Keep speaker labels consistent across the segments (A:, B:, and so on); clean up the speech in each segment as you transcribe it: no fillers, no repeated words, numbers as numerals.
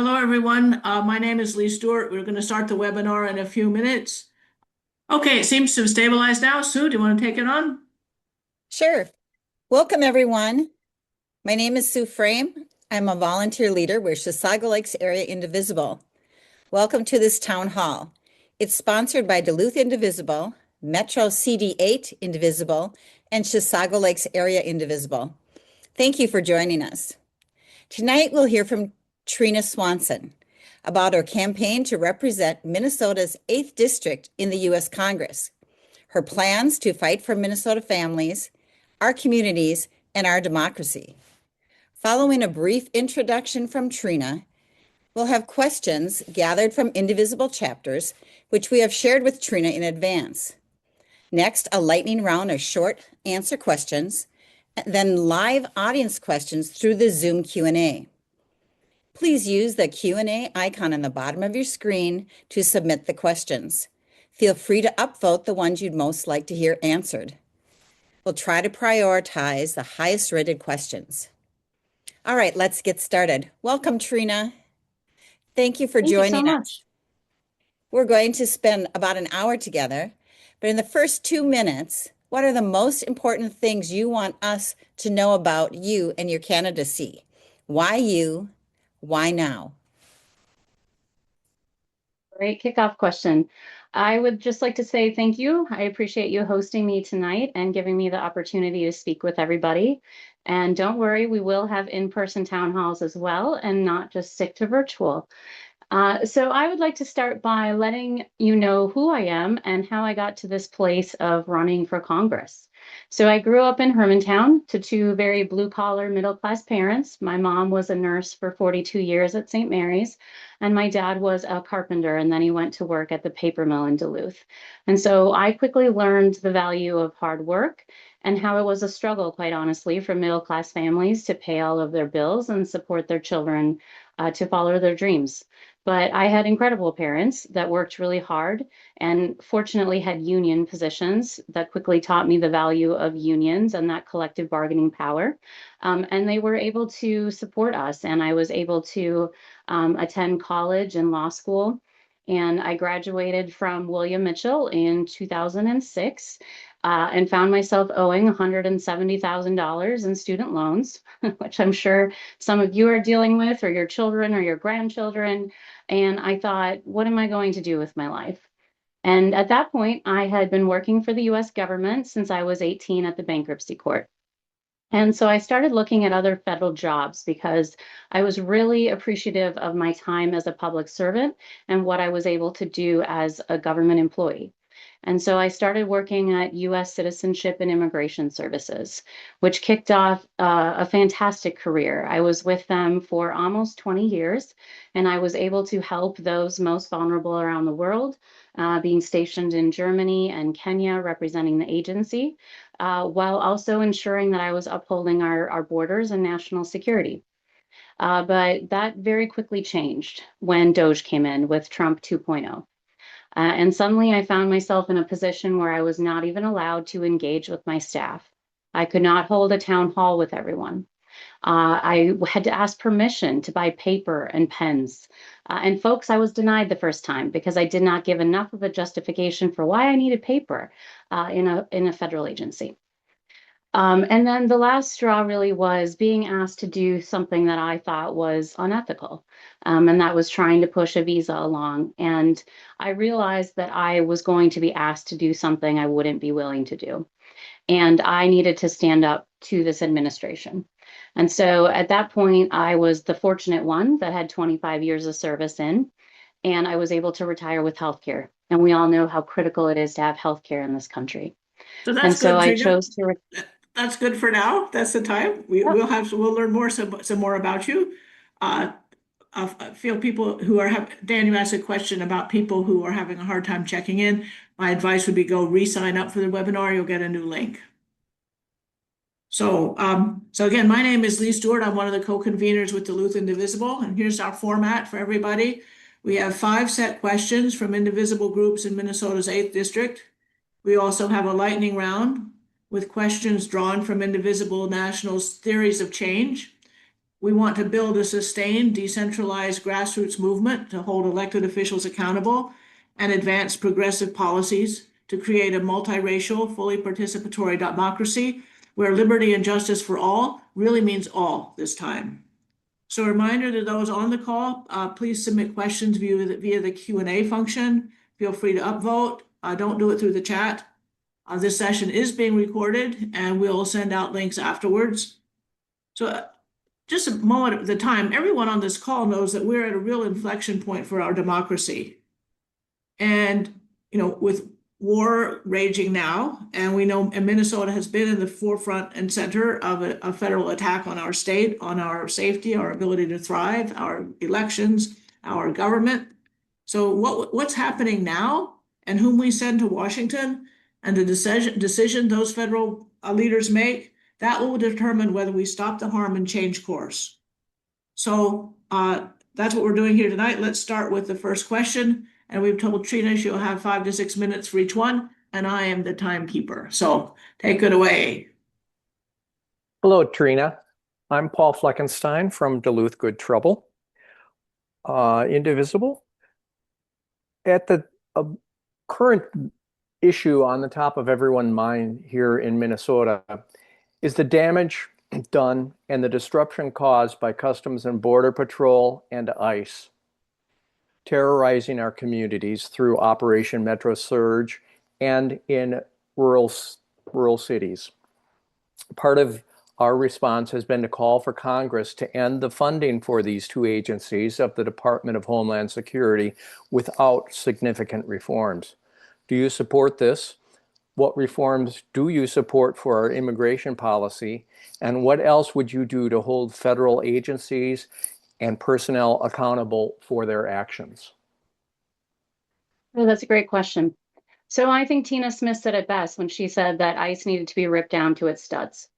A: Hello, everyone. My name is Lee Stewart. We're going to start the webinar in a few minutes. Okay, it seems to have stabilized now. Sue, do you want to take it on?
B: Sure. Welcome, everyone. My name is Sue Frame. I'm a volunteer leader with Chisago Lakes Area Indivisible. Welcome to this town hall. It's sponsored by Duluth Indivisible, Metro CD8 Indivisible, and Chisago Lakes Area Indivisible. Thank you for joining us. Tonight, we'll hear from Trina Swanson about her campaign to represent Minnesota's 8th District in the U.S. Congress, her plans to fight for Minnesota families, our communities, and our democracy. Following a brief introduction from Trina, we'll have questions gathered from Indivisible chapters, which we have shared with Trina in advance. Next, a lightning round of short answer questions, then live audience questions through the Zoom Q&A. Please use the Q&A icon on the bottom of your screen to submit the questions. Feel free to upvote the ones you'd most like to hear answered. We'll try to prioritize the highest rated questions. All right, let's get started. Welcome, Trina. Thank you for joining us. We're going to spend about an hour together, but in the first 2 minutes, what are the most important things you want us to know about you and your candidacy? Why you? Why now?
C: Great kickoff question. I would just like to say thank you. I appreciate you hosting me tonight and giving me the opportunity to speak with everybody. And don't worry, we will have in-person town halls as well and not just stick to virtual. So I would like to start by letting you know who I am and how I got to this place of running for Congress. So I grew up in Hermantown to two very blue-collar middle-class parents. My mom was a nurse for 42 years at St. Mary's, and my dad was a carpenter, and then he went to work at the paper mill in Duluth. And so I quickly learned the value of hard work and how it was a struggle, quite honestly, for middle-class families to pay all of their bills and support their children to follow their dreams. But I had incredible parents that worked really hard and fortunately had union positions that quickly taught me the value of unions and that collective bargaining power. And they were able to support us, and I was able to attend college and law school. And I graduated from William Mitchell in 2006 and found myself owing $170,000 in student loans, which I'm sure some of you are dealing with, or your children or your grandchildren. And I thought, what am I going to do with my life? And at that point, I had been working for the US government since I was 18 at the bankruptcy court. And so I started looking at other federal jobs because I was really appreciative of my time as a public servant and what I was able to do as a government employee. And so I started working at US Citizenship and Immigration Services, which kicked off a fantastic career. I was with them for almost 20 years, and I was able to help those most vulnerable around the world, being stationed in Germany and Kenya, representing the agency, while also ensuring that I was upholding our borders and national security. But that very quickly changed when DOGE came in with Trump 2.0. And suddenly I found myself in a position where I was not even allowed to engage with my staff. I could not hold a town hall with everyone. I had to ask permission to buy paper and pens. And folks, I was denied the first time because I did not give enough of a justification for why I needed paper in a federal agency. And then the last straw really was being asked to do something that I thought was unethical, and that was trying to push a visa along. And I realized that I was going to be asked to do something I wouldn't be willing to do. And I needed to stand up to this administration. And so at that point, I was the fortunate one that had 25 years of service in, and I was able to retire with healthcare. And we all know how critical it is to have healthcare in this country.
A: So
C: And
A: that's
C: so
A: good,
C: I
A: Trina.
C: chose to.
A: That's good for now. That's the time. We'll learn more some more about you. I feel people who are Dan, you asked a question about people who are having a hard time checking in. My advice would be go re-sign up for the webinar. You'll get a new link. So again, my name is Lee Stewart. I'm one of the co-conveners with Duluth Indivisible, and here's our format for everybody. We have 5 set questions from indivisible groups in Minnesota's 8th District. We also have a lightning round with questions drawn from Indivisible National's theories of change. We want to build a sustained, decentralized grassroots movement to hold elected officials accountable and advance progressive policies to create a multiracial, fully participatory democracy where liberty and justice for all really means all this time. So a reminder to those on the call, please submit questions via the Q&A function. Feel free to upvote. Don't do it through the chat. This session is being recorded and we'll send out links afterwards. So just a moment at the time, everyone on this call knows that we're at a real inflection point for our democracy. And, with war raging now, and we know Minnesota has been in the forefront and center of a federal attack on our state, on our safety, our ability to thrive, our elections, our government. So what's happening now and whom we send to Washington and the decision those federal leaders make, that will determine whether we stop the harm and change course. So that's what we're doing here tonight. Let's start with the first question. And we've told Trina she'll have 5 to 6 minutes for each one. And I am the timekeeper. So take it away.
D: Hello, Trina. I'm Paul Fleckenstein from Duluth Good Trouble. Indivisible. At the current issue on the top of everyone's mind here in Minnesota is the damage done and the disruption caused by Customs and Border Patrol and ICE, terrorizing our communities through Operation Metro Surge and in rural cities. Part of our response has been to call for Congress to end the funding for these two agencies of the Department of Homeland Security without significant reforms. Do you support this? What reforms do you support for our immigration policy? And what else would you do to hold federal agencies and personnel accountable for their actions?
C: Oh, that's a great question. So I think Tina Smith said it best when she said that ICE needed to be ripped down to its studs.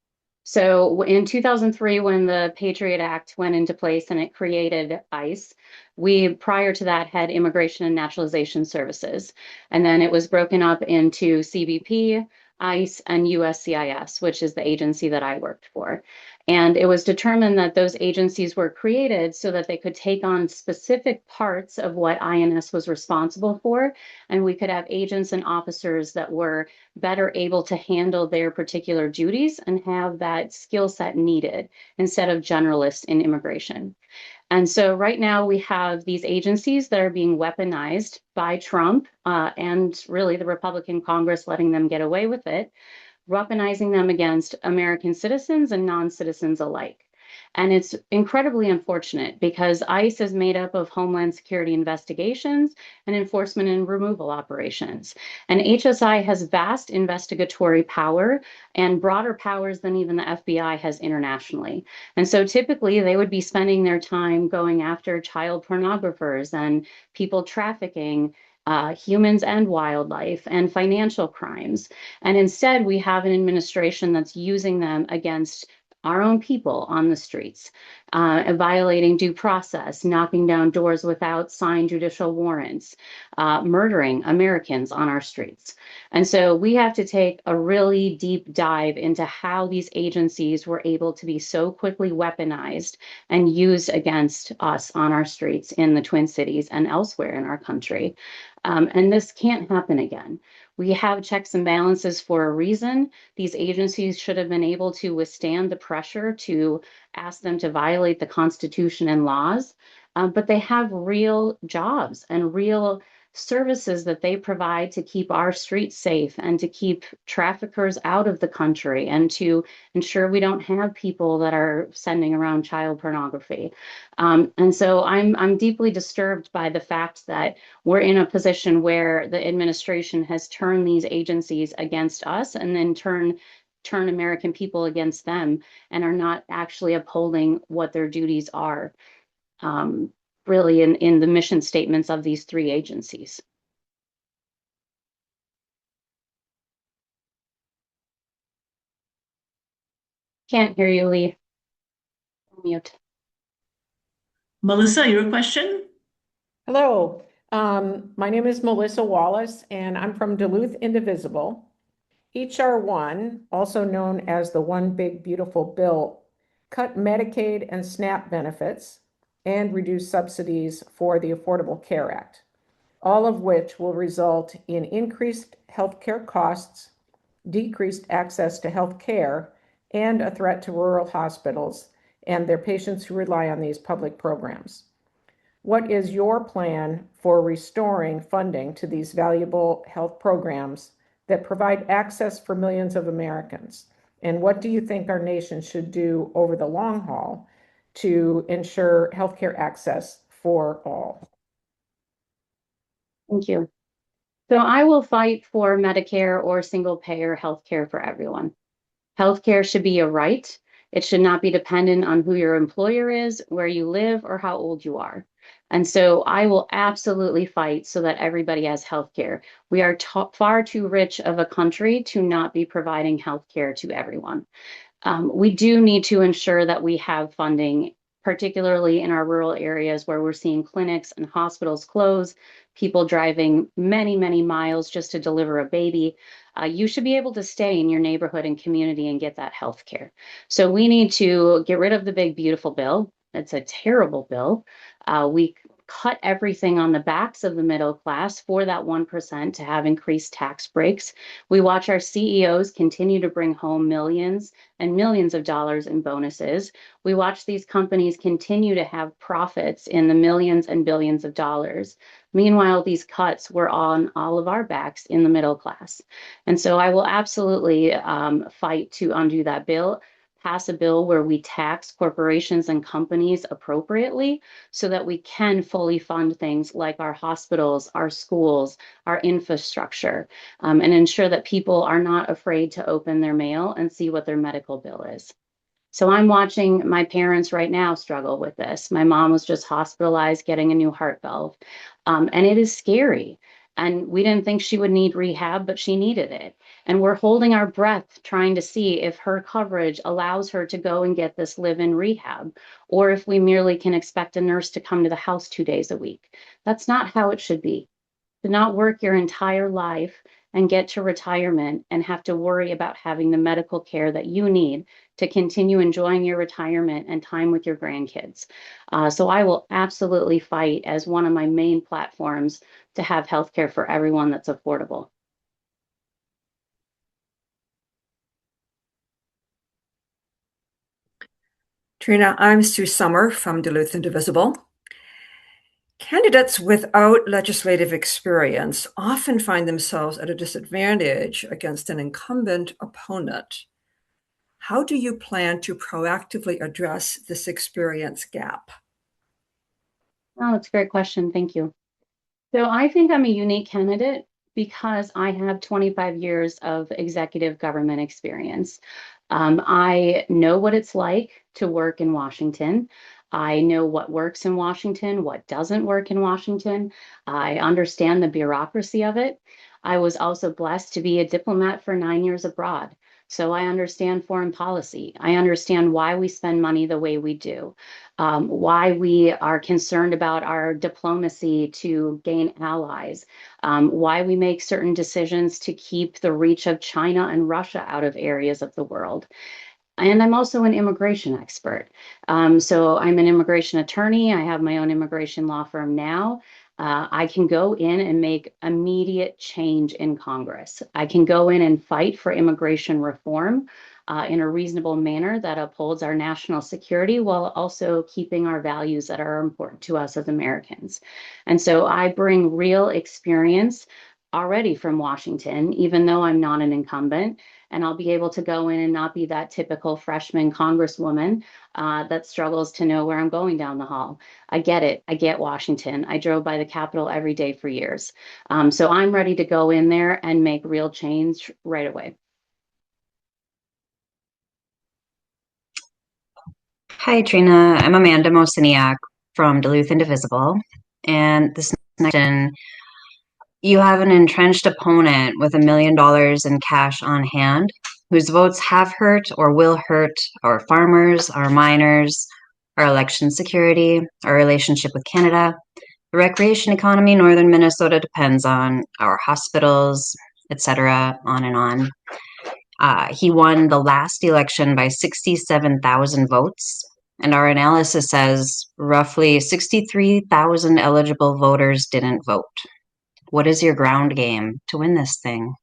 C: So in 2003, when the Patriot Act went into place and it created ICE, we prior to that had Immigration and Naturalization Services. And then it was broken up into CBP, ICE, and USCIS, which is the agency that I worked for. And it was determined that those agencies were created so that they could take on specific parts of what INS was responsible for, and we could have agents and officers that were better able to handle their particular duties and have that skill set needed instead of generalists in immigration. And so right now we have these agencies that are being weaponized by Trump and really the Republican Congress letting them get away with it, weaponizing them against American citizens and non-citizens alike. And it's incredibly unfortunate because ICE is made up of Homeland Security investigations and enforcement and removal operations. And HSI has vast investigatory power and broader powers than even the FBI has internationally. And so typically they would be spending their time going after child pornographers and people trafficking, humans and wildlife, and financial crimes. And instead, we have an administration that's using them against our own people on the streets, violating due process, knocking down doors without signed judicial warrants, murdering Americans on our streets. And so we have to take a really deep dive into how these agencies were able to be so quickly weaponized and used against us on our streets in the Twin Cities and elsewhere in our country. And this can't happen again. We have checks and balances for a reason. These agencies should have been able to withstand the pressure to ask them to violate the Constitution and laws, but they have real jobs and real services that they provide to keep our streets safe and to keep traffickers out of the country and to ensure we don't have people that are sending around child pornography. And so I'm deeply disturbed by the fact that we're in a position where the administration has turned these agencies against us and then turn American people against them and are not actually upholding what their duties are. Really in the mission statements of these three agencies. Can't hear you, Lee. Mute.
A: Melissa, your question?
E: Hello, my name is Melissa Wallace, and I'm from Duluth Indivisible. HR 1, also known as the One Big Beautiful Bill, cut Medicaid and SNAP benefits, and reduce subsidies for the Affordable Care Act, all of which will result in increased healthcare costs, decreased access to health care, and a threat to rural hospitals and their patients who rely on these public programs. What is your plan for restoring funding to these valuable health programs that provide access for millions of Americans? And what do you think our nation should do over the long haul to ensure healthcare access for all?
C: Thank you. So I will fight for Medicare or single payer healthcare for everyone. Healthcare should be a right. It should not be dependent on who your employer is, where you live, or how old you are. And so I will absolutely fight so that everybody has healthcare. We are far too rich of a country to not be providing healthcare to everyone. We do need to ensure that we have funding, particularly in our rural areas where we're seeing clinics and hospitals close, people driving many, many miles just to deliver a baby. You should be able to stay in your neighborhood and community and get that health care. So we need to get rid of the big, beautiful bill. It's a terrible bill. We cut everything on the backs of the middle class for that 1% to have increased tax breaks. We watch our CEOs continue to bring home millions and millions of dollars in bonuses. We watch these companies continue to have profits in the millions and billions of dollars. Meanwhile, these cuts were on all of our backs in the middle class. And so I will absolutely fight to undo that bill, pass a bill where we tax corporations and companies appropriately so that we can fully fund things like our hospitals, our schools, our infrastructure, and ensure that people are not afraid to open their mail and see what their medical bill is. So I'm watching my parents right now struggle with this. My mom was just hospitalized getting a new heart valve, and it is scary. And we didn't think she would need rehab, but she needed it. And we're holding our breath trying to see if her coverage allows her to go and get this live-in rehab, or if we merely can expect a nurse to come to the house 2 days a week. That's not how it should be. To not work your entire life and get to retirement and have to worry about having the medical care that you need to continue enjoying your retirement and time with your grandkids. So I will absolutely fight as one of my main platforms to have healthcare for everyone that's affordable.
F: Trina, I'm Sue Sommer from Duluth Indivisible. Candidates without legislative experience often find themselves at a disadvantage against an incumbent opponent. How do you plan to proactively address this experience gap?
C: Oh, that's a great question. Thank you. So I think I'm a unique candidate because I have 25 years of executive government experience. I know what it's like to work in Washington. I know what works in Washington, what doesn't work in Washington. I understand the bureaucracy of it. I was also blessed to be a diplomat for 9 years abroad. So I understand foreign policy. I understand why we spend money the way we do, why we are concerned about our diplomacy to gain allies, why we make certain decisions to keep the reach of China and Russia out of areas of the world. And I'm also an immigration expert. So I'm an immigration attorney. I have my own immigration law firm now. I can go in and make immediate change in Congress. I can go in and fight for immigration reform in a reasonable manner that upholds our national security while also keeping our values that are important to us as Americans. And so I bring real experience already from Washington, even though I'm not an incumbent, and I'll be able to go in and not be that typical freshman congresswoman that struggles to know where I'm going down the hall. I get it. I get Washington. I drove by the Capitol every day for years. So I'm ready to go in there and make real change right away.
G: Hi, Trina. I'm Amanda Mosiniak from Duluth Indivisible. And this next question, you have an entrenched opponent with $1 million in cash on hand, whose votes have hurt or will hurt our farmers, our miners, our election security, our relationship with Canada. The recreation economy in northern Minnesota depends on our hospitals, etc., on and on. He won the last election by 67,000 votes, and our analysis says roughly 63,000 eligible voters didn't vote. What is your ground game to win this thing?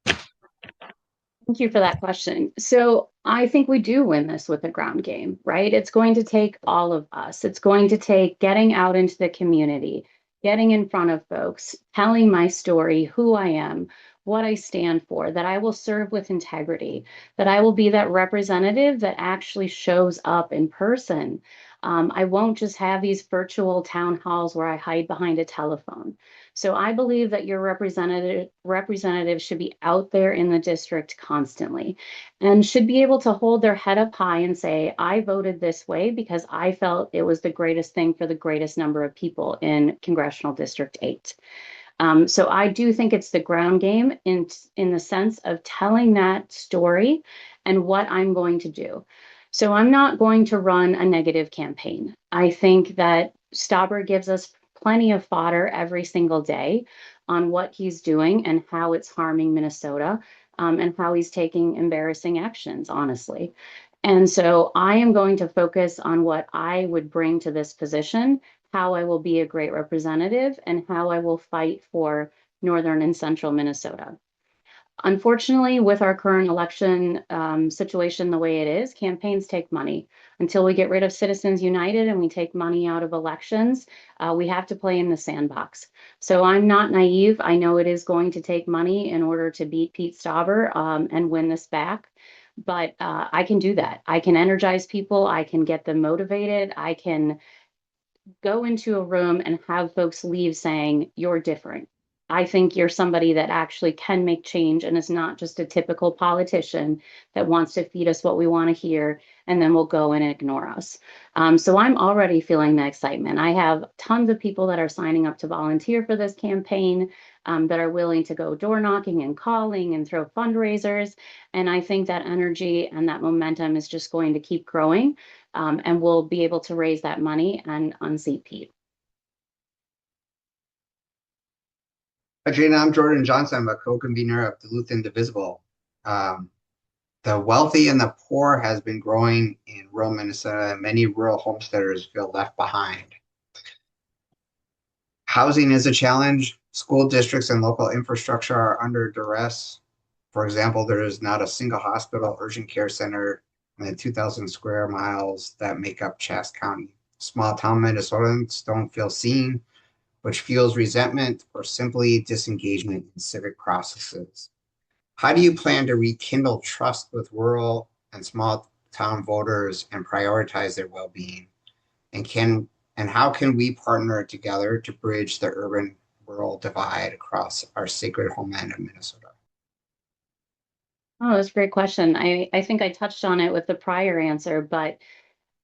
C: Thank you for that question. So I think we do win this with a ground game, right? It's going to take all of us. It's going to take getting out into the community, getting in front of folks, telling my story, who I am, what I stand for, that I will serve with integrity, that I will be that representative that actually shows up in person. I won't just have these virtual town halls where I hide behind a telephone. So I believe that your representative should be out there in the district constantly and should be able to hold their head up high and say, I voted this way because I felt it was the greatest thing for the greatest number of people in Congressional District 8. So I do think it's the ground game in the sense of telling that story and what I'm going to do. So I'm not going to run a negative campaign. I think that Stauber gives us plenty of fodder every single day on what he's doing and how it's harming Minnesota, and how he's taking embarrassing actions, honestly. And so I am going to focus on what I would bring to this position, how I will be a great representative, and how I will fight for northern and central Minnesota. Unfortunately, with our current election situation the way it is, campaigns take money. Until we get rid of Citizens United and we take money out of elections, we have to play in the sandbox. So I'm not naive. I know it is going to take money in order to beat Pete Stauber and win this back. But I can do that. I can energize people. I can get them motivated. I can go into a room and have folks leave saying, you're different. I think you're somebody that actually can make change and is not just a typical politician that wants to feed us what we want to hear and then will go and ignore us. So I'm already feeling the excitement. I have tons of people that are signing up to volunteer for this campaign, that are willing to go door knocking and calling and throw fundraisers. And I think that energy and that momentum is just going to keep growing, and we'll be able to raise that money and unseat Pete.
H: Hi, Trina. I'm Jordan Johnson. I'm a co-convener of Duluth Indivisible. The wealthy and the poor has been growing in rural Minnesota, and many rural homesteaders feel left behind. Housing is a challenge. School districts and local infrastructure are under duress. For example, there is not a single hospital, urgent care center in the 2,000 square miles that make up Chaska County. Small town Minnesotans don't feel seen, which fuels resentment or simply disengagement in civic processes. How do you plan to rekindle trust with rural and small town voters and prioritize their well-being? And how can we partner together to bridge the urban-rural divide across our sacred homeland of Minnesota?
C: Oh, that's a great question. I think I touched on it with the prior answer, but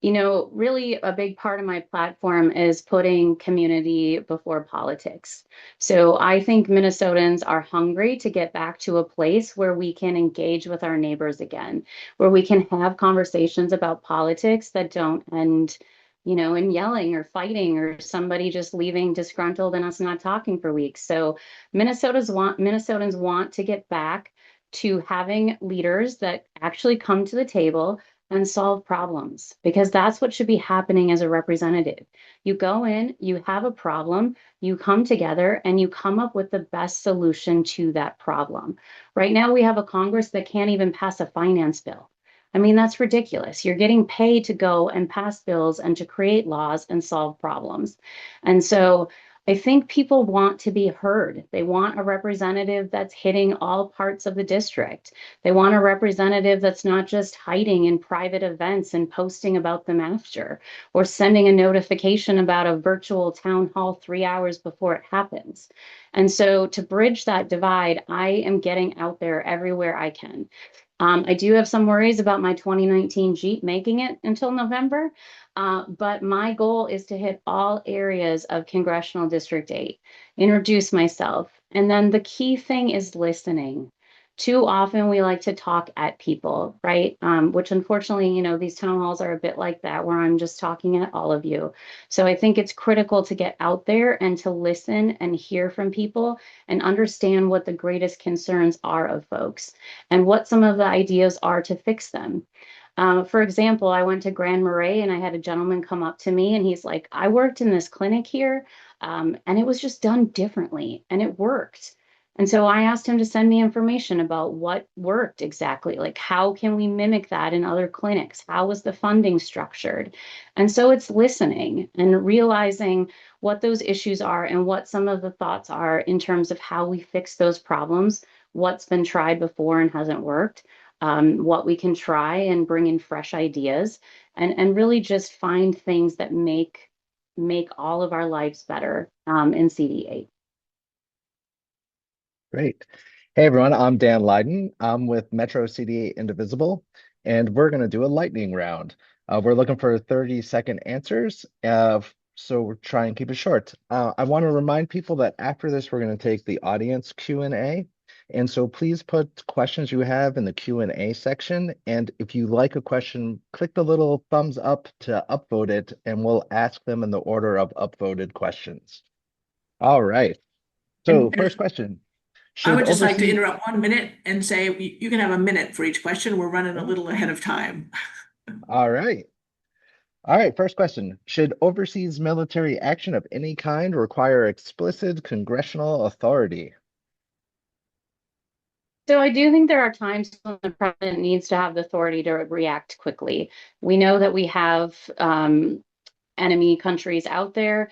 C: really a big part of my platform is putting community before politics. So I think Minnesotans are hungry to get back to a place where we can engage with our neighbors again, where we can have conversations about politics that don't end, in yelling or fighting or somebody just leaving disgruntled and us not talking for weeks. So Minnesotans want to get back to having leaders that actually come to the table and solve problems, because that's what should be happening as a representative. You go in, you have a problem, you come together and you come up with the best solution to that problem. Right now, we have a Congress that can't even pass a finance bill. I mean, that's ridiculous. You're getting paid to go and pass bills and to create laws and solve problems. And so I think people want to be heard. They want a representative that's hitting all parts of the district. They want a representative that's not just hiding in private events and posting about them after, or sending a notification about a virtual town hall 3 hours before it happens. And so to bridge that divide, I am getting out there everywhere I can. I do have some worries about my 2019 Jeep making it until November, but my goal is to hit all areas of Congressional District 8, introduce myself, and then the key thing is listening. Too often we like to talk at people, right? Which unfortunately, these town halls are a bit like that, where I'm just talking at all of you. So I think it's critical to get out there and to listen and hear from people and understand what the greatest concerns are of folks and what some of the ideas are to fix them. For example, I went to Grand Marais and I had a gentleman come up to me and he's like, I worked in this clinic here, and it was just done differently and it worked. And so I asked him to send me information about what worked exactly. Like, how can we mimic that in other clinics? How was the funding structured? And so it's listening and realizing what those issues are and what some of the thoughts are in terms of how we fix those problems, what's been tried before and hasn't worked, what we can try and bring in fresh ideas, and really just find things that make all of our lives better in CD8.
I: Great. Hey everyone, I'm Dan Leiden. I'm with Metro CD8 Indivisible, and we're going to do a lightning round. We're looking for 30-second answers, so we're trying to keep it short. I want to remind people that after this, we're going to take the audience Q&A, and so please put questions you have in the Q&A section, and if you like a question, click the little thumbs up to upvote it, and we'll ask them in the order of upvoted questions. All right, so first question.
A: I would just like to
I: overseas-
A: interrupt 1 minute and say you can have a minute for each question. We're running a little ahead of time.
I: All right. All right, first question. Should overseas military action of any kind require explicit congressional authority?
C: So I do think there are times when the president needs to have the authority to react quickly. We know that we have enemy countries out there.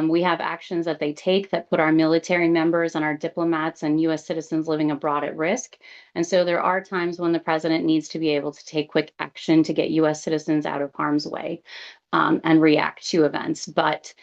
C: We have actions that they take that put our military members and our diplomats and US citizens living abroad at risk. And so there are times when the president needs to be able to take quick action to get US citizens out of harm's way and react to events. But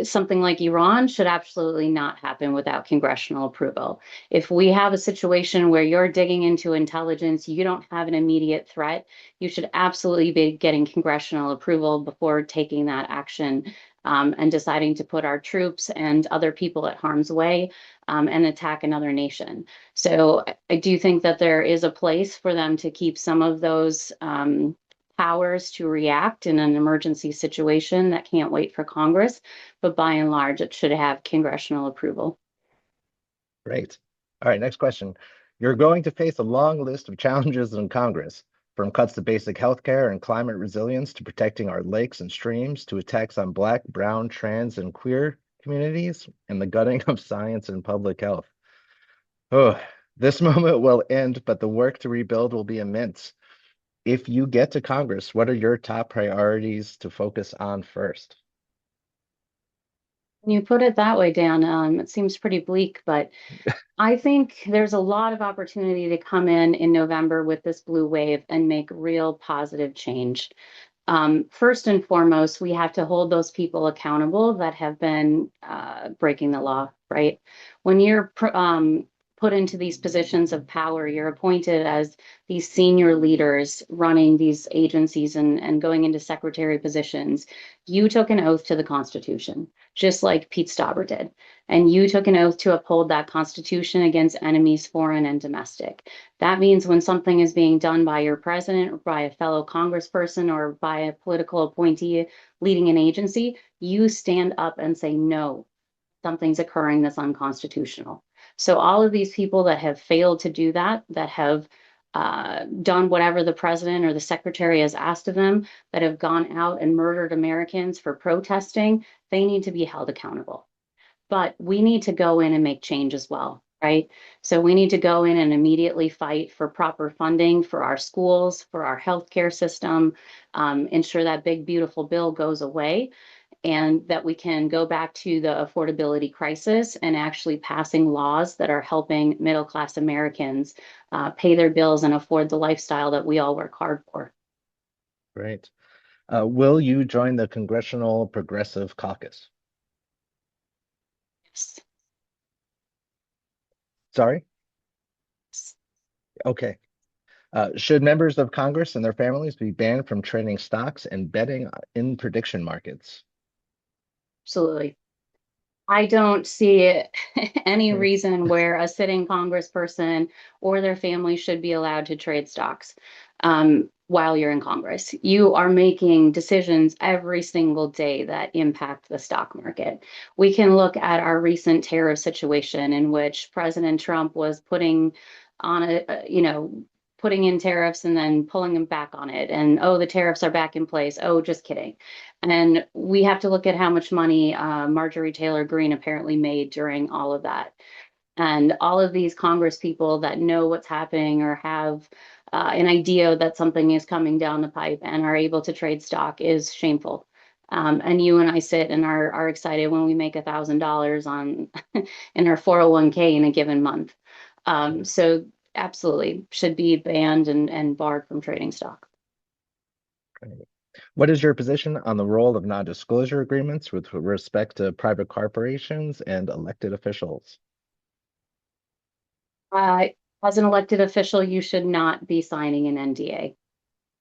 C: something like Iran should absolutely not happen without congressional approval. If we have a situation where you're digging into intelligence, you don't have an immediate threat, you should absolutely be getting congressional approval before taking that action and deciding to put our troops and other people at harm's way and attack another nation. So I do think that there is a place for them to keep some of those powers to react in an emergency situation that can't wait for Congress, but by and large, it should have congressional approval.
I: Great. All right, next question. You're going to face a long list of challenges in Congress, from cuts to basic health care and climate resilience to protecting our lakes and streams to attacks on Black, brown, trans, and queer communities and the gutting of science and public health. Oh, this moment will end, but the work to rebuild will be immense. If you get to Congress, what are your top priorities to focus on first?
C: When you put it that way, Dan, it seems pretty bleak, but I think there's a lot of opportunity to come in November with this blue wave and make real positive change. First and foremost, we have to hold those people accountable that have been breaking the law, right? When you're put into these positions of power, you're appointed as these senior leaders running these agencies and going into secretary positions. You took an oath to the Constitution, just like Pete Stauber did. And you took an oath to uphold that Constitution against enemies, foreign and domestic. That means when something is being done by your president or by a fellow congressperson or by a political appointee leading an agency, you stand up and say, no, something's occurring that's unconstitutional. So all of these people that have failed to do that, that have done whatever the president or the secretary has asked of them, that have gone out and murdered Americans for protesting, they need to be held accountable. But we need to go in and make change as well, right? So we need to go in and immediately fight for proper funding for our schools, for our healthcare system, ensure that big, beautiful bill goes away, and that we can go back to the affordability crisis and actually passing laws that are helping middle-class Americans pay their bills and afford the lifestyle that we all work hard for.
I: Great. Will you join the Congressional Progressive Caucus?
C: Yes.
I: Sorry? Okay. Should members of Congress and their families be banned from trading stocks and betting in prediction markets?
C: Absolutely. I don't see any
I: Hmm.
C: reason where a sitting congressperson or their family should be allowed to trade stocks while you're in Congress. You are making decisions every single day that impact the stock market. We can look at our recent tariff situation in which President Trump was putting on putting in tariffs and then pulling them back on it. And oh, the tariffs are back in place. Oh, just kidding. And we have to look at how much money Marjorie Taylor Greene apparently made during all of that. And all of these Congress people that know what's happening or have an idea that something is coming down the pipe and are able to trade stock is shameful. And you and I sit and are excited when we make $1,000 on in our 401k in a given month. So absolutely should be banned and barred from trading stock.
I: What is your position on the role of non-disclosure agreements with respect to private corporations and elected officials?
C: As an elected official, you should not be signing an NDA.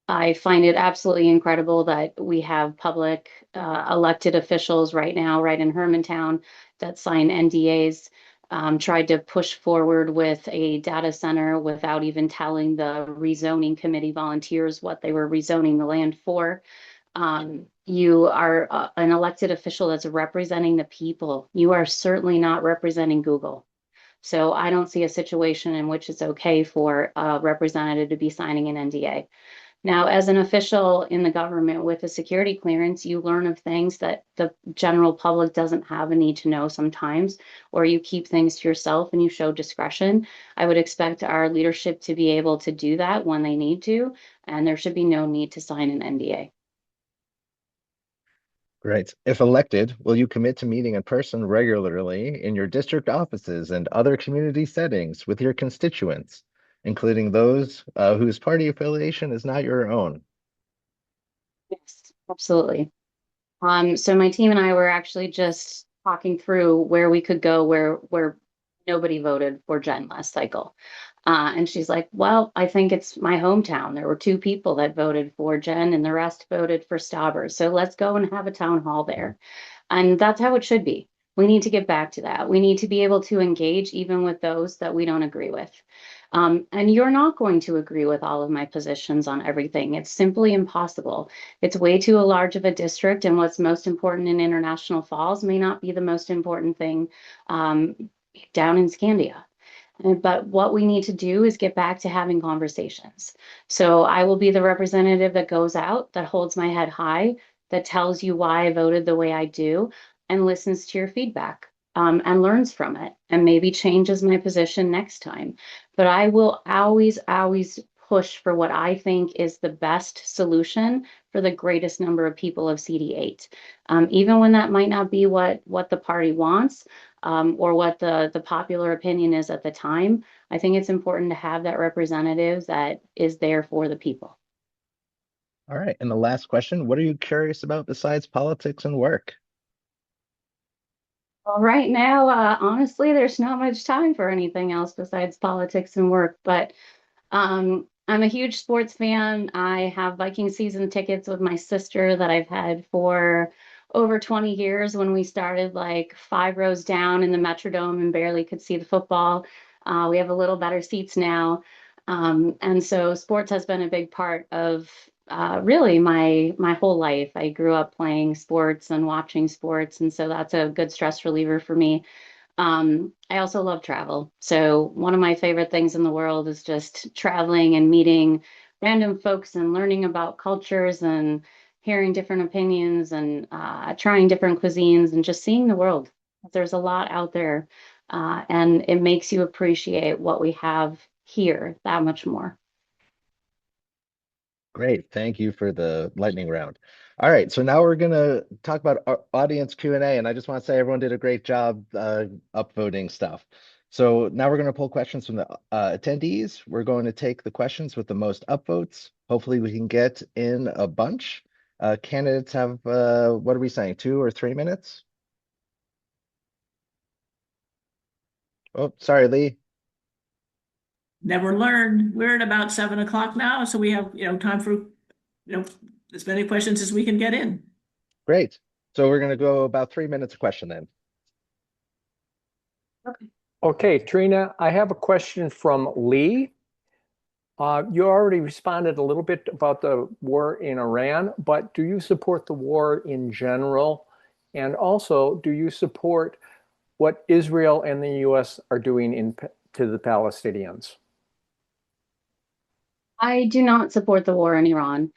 C: I find it absolutely incredible that we have public elected officials right now, right in Hermantown, that sign NDAs, tried to push forward with a data center without even telling the rezoning committee volunteers what they were rezoning the land for. You are an elected official that's representing the people. You are certainly not representing Google. So I don't see a situation in which it's okay for a representative to be signing an NDA. Now, as an official in the government with a security clearance, you learn of things that the general public doesn't have a need to know sometimes, or you keep things to yourself and you show discretion. I would expect our leadership to be able to do that when they need to, and there should be no need to sign an NDA.
I: Great. If elected, will you commit to meeting in person regularly in your district offices and other community settings with your constituents, including those whose party affiliation is not your own?
C: Yes, absolutely. So my team and I were actually just talking through where we could go where nobody voted for Jen last cycle. And she's like, well, I think it's my hometown. There were 2 people that voted for Jen and the rest voted for Stauber. So let's go and have a town hall there. And that's how it should be. We need to get back to that. We need to be able to engage even with those that we don't agree with. And you're not going to agree with all of my positions on everything. It's simply impossible. It's way too large of a district, and what's most important in International Falls may not be the most important thing down in Scandia. But what we need to do is get back to having conversations. So I will be the representative that goes out, that holds my head high, that tells you why I voted the way I do, and listens to your feedback and learns from it, and maybe changes my position next time. But I will always, always push for what I think is the best solution for the greatest number of people of CD8. Even when that might not be what the party wants, or what the popular opinion is at the time, I think it's important to have that representative that is there for the people.
I: All right. And the last question, what are you curious about besides politics and work?
C: Well, right now, honestly, there's not much time for anything else besides politics and work, but I'm a huge sports fan. I have Viking season tickets with my sister that I've had for over 20 years when we started like 5 rows down in the Metrodome and barely could see the football. We have a little better seats now. And so sports has been a big part of really my whole life. I grew up playing sports and watching sports, and so that's a good stress reliever for me. I also love travel. So one of my favorite things in the world is just traveling and meeting random folks and learning about cultures and hearing different opinions and trying different cuisines and just seeing the world. There's a lot out there, and it makes you appreciate what we have here that much more.
I: Great. Thank you for the lightning round. All right. So now we're going to talk about our audience Q&A. And I just want to say everyone did a great job upvoting stuff. So now we're going to pull questions from the attendees. We're going to take the questions with the most upvotes. Hopefully we can get in a bunch. Candidates have, what are we saying, 2 or 3 minutes? Oh, sorry, Lee.
A: Never learn. We're at about 7 o'clock now, so we have, time for, as many questions as we can get in.
I: Great. So we're going to go about 3 minutes a question then.
D: Okay, Trina, I have a question from Lee. You already responded a little bit about the war in Iran, but do you support the war in general? And also, do you support what Israel and the US are doing to the Palestinians?
C: I do not support the war in Iran.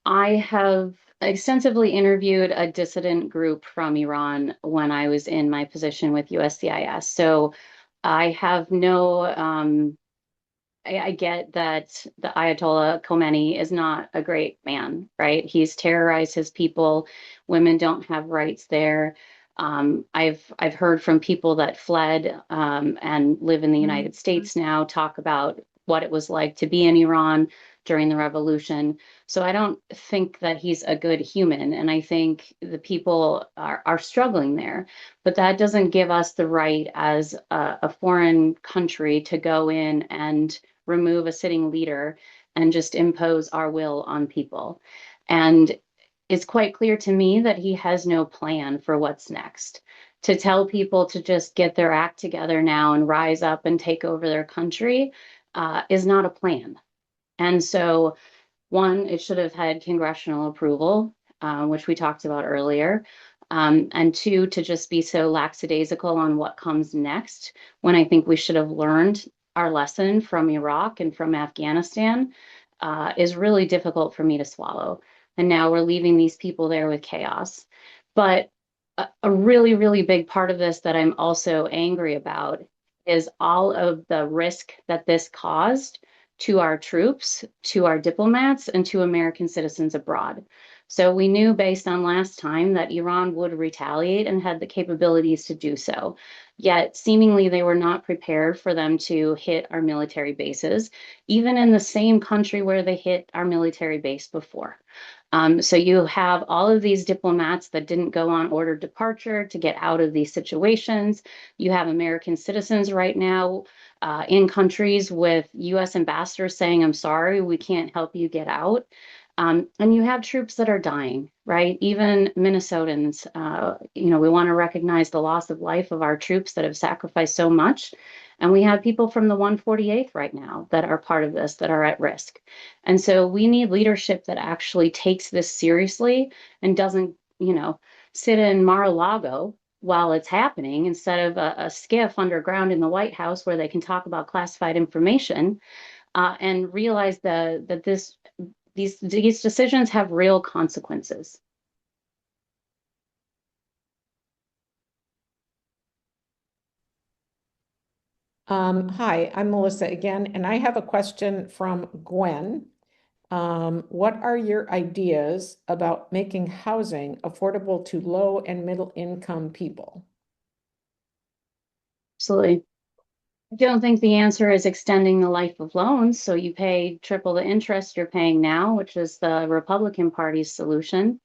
C: I have extensively interviewed a dissident group from Iran when I was in my position with USCIS. So I have no, I get that the Ayatollah Khomeini is not a great man, right? He's terrorized his people. Women don't have rights there. I've heard from people that fled and live in the United States now talk about what it was like to be in Iran during the revolution. So I don't think that he's a good human, and I think the people are struggling there. But that doesn't give us the right as a foreign country to go in and remove a sitting leader and just impose our will on people. And it's quite clear to me that he has no plan for what's next. To tell people to just get their act together now and rise up and take over their country is not a plan. And so, one, it should have had congressional approval, which we talked about earlier. And two, to just be so lackadaisical on what comes next, when I think we should have learned our lesson from Iraq and from Afghanistan, is really difficult for me to swallow. And now we're leaving these people there with chaos. But a really, really big part of this that I'm also angry about is all of the risk that this caused to our troops, to our diplomats, and to American citizens abroad. So we knew based on last time that Iran would retaliate and had the capabilities to do so. Yet seemingly they were not prepared for them to hit our military bases, even in the same country where they hit our military base before. So you have all of these diplomats that didn't go on ordered departure to get out of these situations. You have American citizens right now in countries with US ambassadors saying, I'm sorry, we can't help you get out. And you have troops that are dying, right? Even Minnesotans, we want to recognize the loss of life of our troops that have sacrificed so much. And we have people from the 148th right now that are part of this, that are at risk. And so we need leadership that actually takes this seriously and doesn't, sit in Mar-a-Lago while it's happening instead of a skiff underground in the White House where they can talk about classified information and realize that these decisions have real consequences.
E: Hi, I'm Melissa again, and I have a question from Gwen. What are your ideas about making housing affordable to low and middle income people?
C: Absolutely. I don't think the answer is extending the life of loans, so you pay triple the interest you're paying now, which is the Republican Party's solution.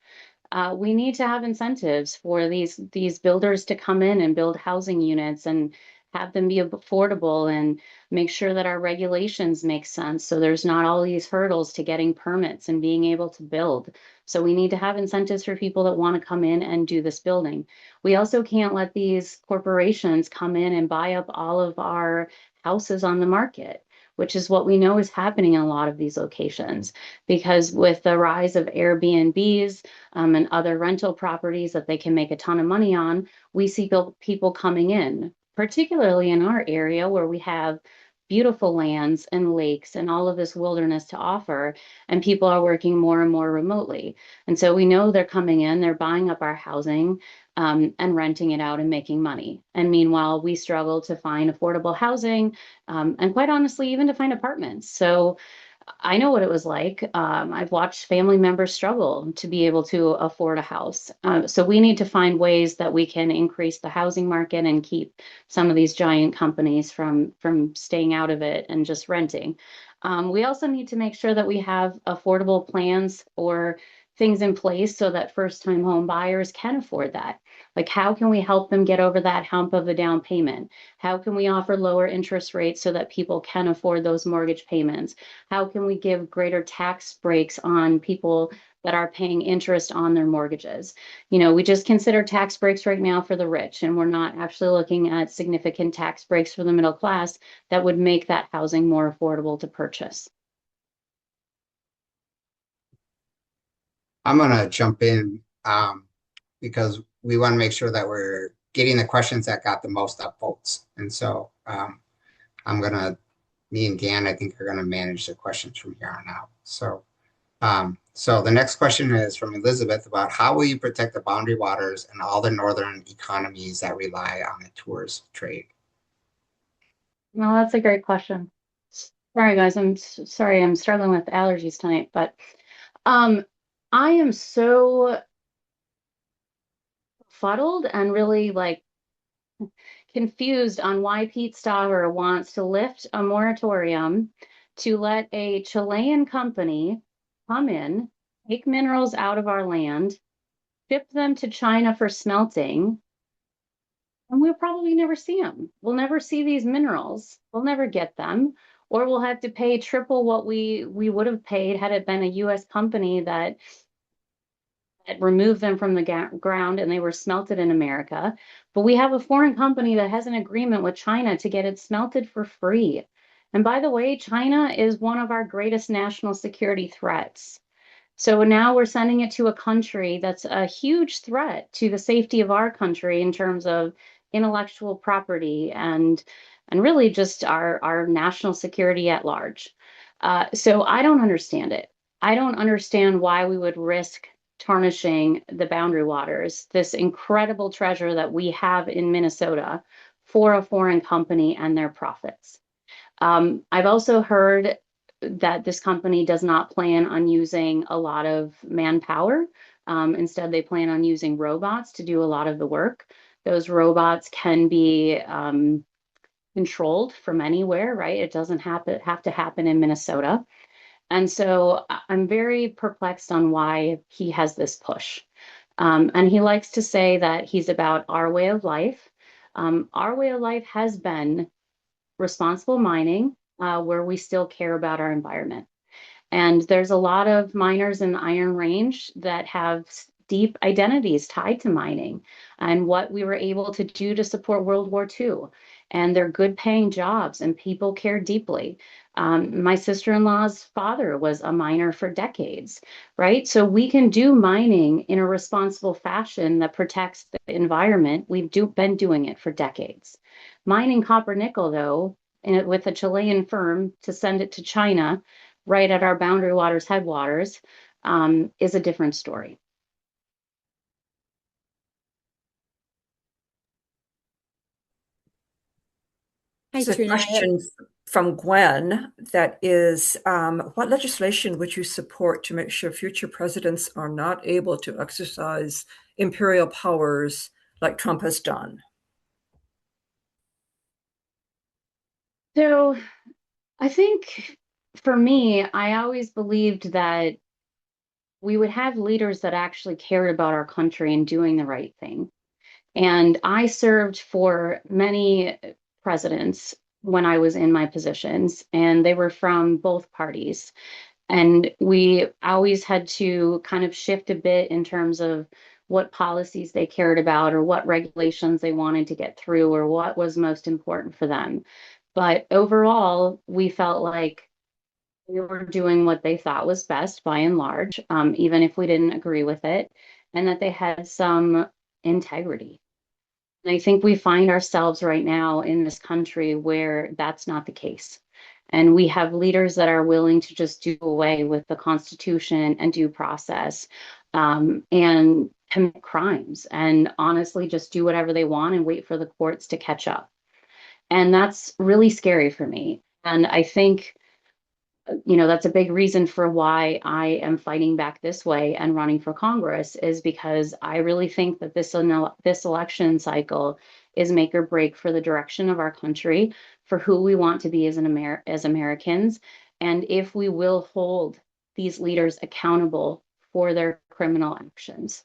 C: We need to have incentives for these builders to come in and build housing units and have them be affordable and make sure that our regulations make sense. So there's not all these hurdles to getting permits and being able to build. So we need to have incentives for people that want to come in and do this building. We also can't let these corporations come in and buy up all of our houses on the market, which is what we know is happening in a lot of these locations. Because with the rise of Airbnbs and other rental properties that they can make a ton of money on, we see people coming in, particularly in our area where we have beautiful lands and lakes and all of this wilderness to offer, and people are working more and more remotely. And so we know they're coming in, they're buying up our housing and renting it out and making money. And meanwhile, we struggle to find affordable housing and quite honestly, even to find apartments. So I know what it was like. I've watched family members struggle to be able to afford a house. So we need to find ways that we can increase the housing market and keep some of these giant companies from staying out of it and just renting. We also need to make sure that we have affordable plans or things in place so that first-time home buyers can afford that. Like, how can we help them get over that hump of a down payment? How can we offer lower interest rates so that people can afford those mortgage payments? How can we give greater tax breaks on people that are paying interest on their mortgages. We just consider tax breaks right now for the rich, and we're not actually looking at significant tax breaks for the middle class that would make that housing more affordable to purchase.
H: I'm going to jump in because we want to make sure that we're getting the questions that got the most upvotes. And so me and Dan, I think, are going to manage the questions from here on out. So the next question is from Elizabeth about how will you protect the boundary waters and all the northern economies that rely on the tourist trade?
C: Well, that's a great question. Sorry, guys. I'm sorry. I'm struggling with allergies tonight, but I am so fuddled and really confused on why Pete Stauber wants to lift a moratorium to let a Chilean company come in, take minerals out of our land, ship them to China for smelting, and we'll probably never see them. We'll never see these minerals. We'll never get them, or we'll have to pay triple what we would have paid had it been a U.S. company that removed them from the ground and they were smelted in America. But we have a foreign company that has an agreement with China to get it smelted for free. And by the way, China is one of our greatest national security threats. So now we're sending it to a country that's a huge threat to the safety of our country in terms of intellectual property and really just our national security at large. So I don't understand it. I don't understand why we would risk tarnishing the boundary waters, this incredible treasure that we have in Minnesota, for a foreign company and their profits. I've also heard that this company does not plan on using a lot of manpower. Instead, they plan on using robots to do a lot of the work. Those robots can be controlled from anywhere, right? It doesn't have to happen in Minnesota. And so I'm very perplexed on why he has this push. And he likes to say that he's about our way of life. Our way of life has been responsible mining, where we still care about our environment. And there's a lot of miners in the Iron Range that have deep identities tied to mining and what we were able to do to support World War II. And they're good paying jobs and people care deeply. My sister-in-law's father was a miner for decades, right? So we can do mining in a responsible fashion that protects the environment. We've been doing it for decades. Mining copper nickel, though, with a Chilean firm to send it to China right at our boundary waters headwaters, is a different story.
B: Hi,
F: There's a
B: Trina.
F: question from Gwen that is, what legislation would you support to make sure future presidents are not able to exercise imperial powers like Trump has done?
C: So I think for me, I always believed that we would have leaders that actually cared about our country and doing the right thing. And I served for many presidents when I was in my positions, and they were from both parties. And we always had to kind of shift a bit in terms of what policies they cared about or what regulations they wanted to get through or what was most important for them. But overall, we felt like they were doing what they thought was best by and large, even if we didn't agree with it, and that they had some integrity. And I think we find ourselves right now in this country where that's not the case. And we have leaders that are willing to just do away with the Constitution and due process, and commit crimes and honestly just do whatever they want and wait for the courts to catch up. And that's really scary for me. And I think that's a big reason for why I am fighting back this way and running for Congress, is because I really think that this election cycle is make or break for the direction of our country, for who we want to be as Americans, and if we will hold these leaders accountable for their criminal actions.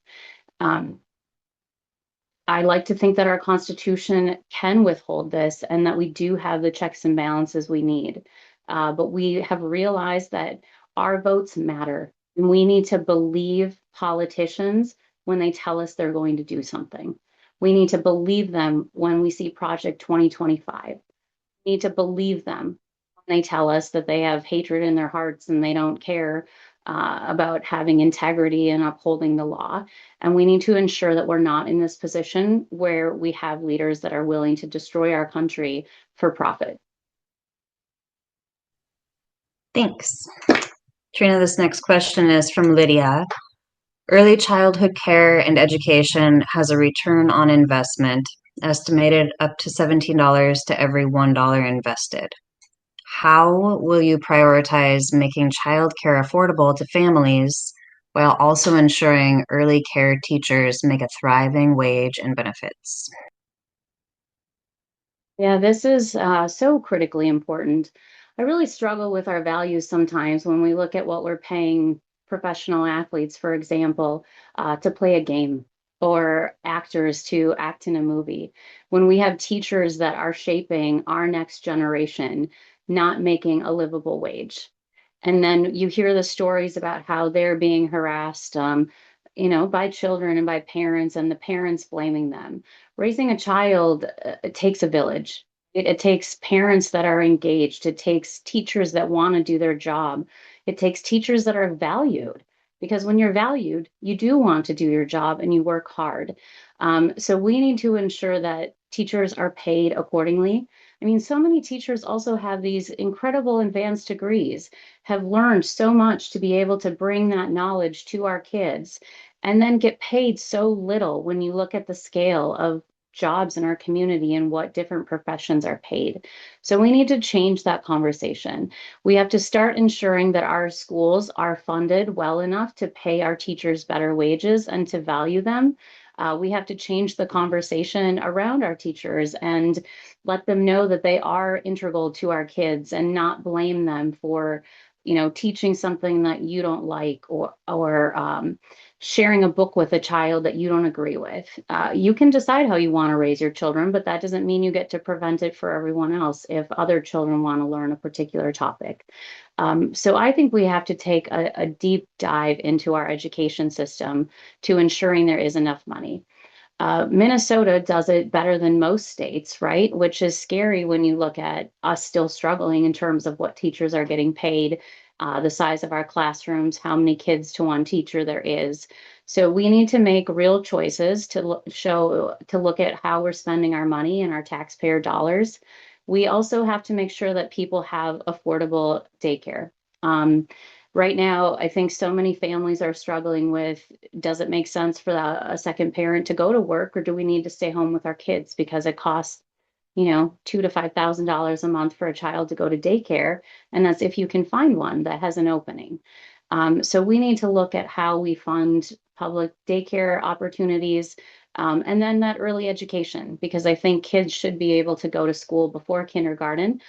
C: I like to think that our Constitution can withhold this and that we do have the checks and balances we need. But we have realized that our votes matter And we need to believe politicians when they tell us they're going to do something. We need to believe them when we see Project 2025. We need to believe them when they tell us that they have hatred in their hearts and they don't care about having integrity and upholding the law. And we need to ensure that we're not in this position where we have leaders that are willing to destroy our country for profit.
G: Thanks. Trina, this next question is from Lydia. Early childhood care and education has a return on investment estimated up to $17 to every $1 invested. How will you prioritize making childcare affordable to families while also ensuring early care teachers make a thriving wage and benefits?
C: Yeah, this is so critically important. I really struggle with our values sometimes when we look at what we're paying professional athletes, for example, to play a game or actors to act in a movie. When we have teachers that are shaping our next generation, not making a livable wage. And then you hear the stories about how they're being harassed, by children and by parents, and the parents blaming them. Raising a child, it takes a village. It takes parents that are engaged. It takes teachers that want to do their job. It takes teachers that are valued. Because when you're valued, you do want to do your job and you work hard. So we need to ensure that teachers are paid accordingly. I mean, so many teachers also have these incredible advanced degrees, have learned so much to be able to bring that knowledge to our kids, and then get paid so little when you look at the scale of jobs in our community and what different professions are paid. So we need to change that conversation. We have to start ensuring that our schools are funded well enough to pay our teachers better wages and to value them. We have to change the conversation around our teachers and let them know that they are integral to our kids and not blame them for, teaching something that you don't like, or sharing a book with a child that you don't agree with. You can decide how you want to raise your children, but that doesn't mean you get to prevent it for everyone else if other children want to learn a particular topic. So I think we have to take a deep dive into our education system to ensuring there is enough money. Minnesota does it better than most states, right? Which is scary when you look at us still struggling in terms of what teachers are getting paid, the size of our classrooms, how many kids to one teacher there is. So we need to make real choices to look at how we're spending our money and our taxpayer dollars. We also have to make sure that people have affordable daycare. Right now, I think so many families are struggling with, does it make sense for a second parent to go to work, or do we need to stay home with our kids because it costs, $2,000 to $5,000 a month for a child to go to daycare, and that's if you can find one that has an opening. So we need to look at how we fund public daycare opportunities, and then that early education, because I think kids should be able to go to school before kindergarten,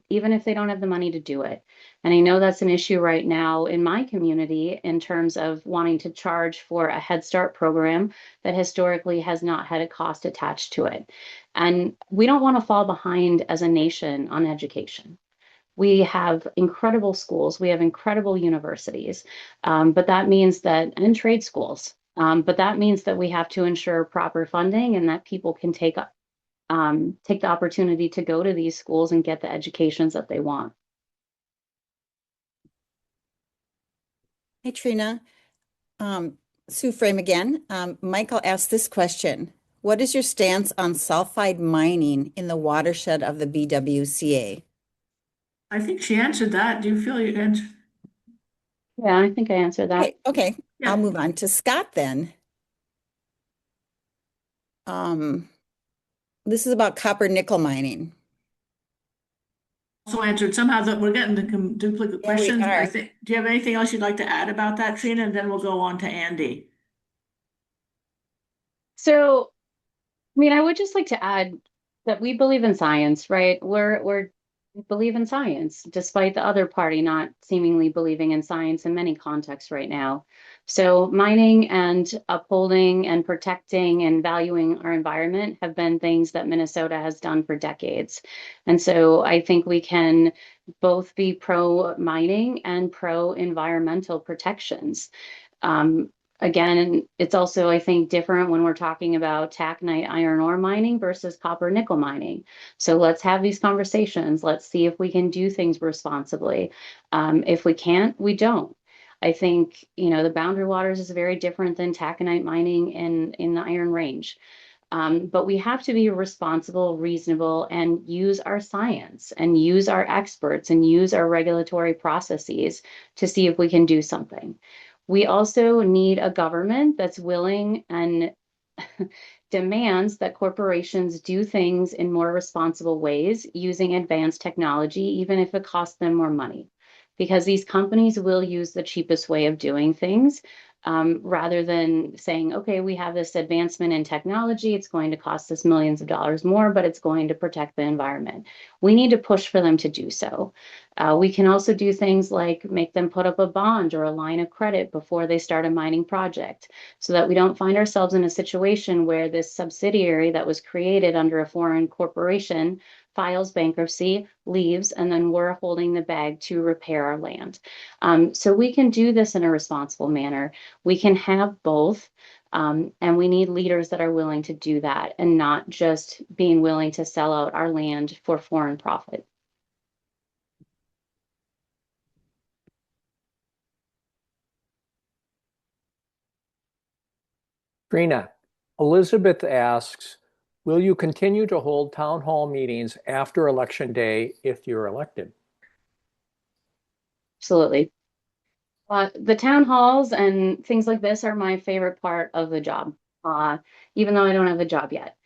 C: even if they don't have the money to do it. And I know that's an issue right now in my community in terms of wanting to charge for a Head Start program that historically has not had a cost attached to it. And we don't want to fall behind as a nation on education. We have incredible schools, we have incredible universities, but that means that, and trade schools, but that means that we have to ensure proper funding and that people can take the opportunity to go to these schools and get the educations that they want.
B: Hey, Trina. Sue Frame again. Michael asked this question. What is your stance on sulfide mining in the watershed of the BWCA?
A: I think she answered that. Do you feel you answered?
C: Yeah, I think I answered that.
B: Okay.
A: Yeah.
B: I'll move on to Scott then. This is about copper nickel mining.
A: Also answered somehow that we're getting the duplicate
B: Yeah, we
A: questions.
B: are.
A: Do you have anything else you'd like to add about that, Trina? And then we'll go on to Andy.
C: So, I mean, I would just like to add that we believe in science, right? We're believe in science, despite the other party not seemingly believing in science in many contexts right now. So mining and upholding and protecting and valuing our environment have been things that Minnesota has done for decades. And so I think we can both be pro mining and pro environmental protections. Again, it's also, I think, different when we're talking about taconite iron ore mining versus copper nickel mining. So let's have these conversations. Let's see if we can do things responsibly. If we can't, we don't. I think, the Boundary Waters is very different than taconite mining in the Iron Range. But we have to be responsible, reasonable, and use our science and use our experts and use our regulatory processes to see if we can do something. We also need a government that's willing and demands that corporations do things in more responsible ways using advanced technology, even if it costs them more money. Because these companies will use the cheapest way of doing things rather than saying, okay, we have this advancement in technology, it's going to cost us millions of dollars more, but it's going to protect the environment. We need to push for them to do so. We can also do things like make them put up a bond or a line of credit before they start a mining project so that we don't find ourselves in a situation where this subsidiary that was created under a foreign corporation files bankruptcy, leaves, and then we're holding the bag to repair our land. So we can do this in a responsible manner. We can have both, and we need leaders that are willing to do that and not just being willing to sell out our land for foreign profit.
D: Trina, Elizabeth asks, will you continue to hold town hall meetings after Election Day if you're elected?
C: Absolutely. The town halls and things like this are my favorite part of the job, even though I don't have a job yet.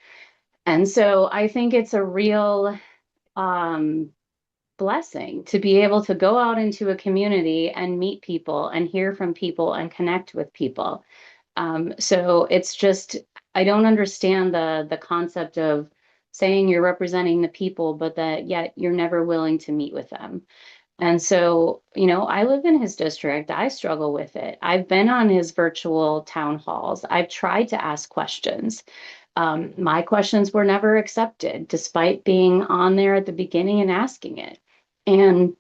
C: And so I think it's a real blessing to be able to go out into a community and meet people and hear from people and connect with people. So it's just, I don't understand the concept of saying you're representing the people, but that yet you're never willing to meet with them. And so, I live in his district. I struggle with it. I've been on his virtual town halls. I've tried to ask questions. My questions were never accepted, despite being on there at the beginning and asking it. And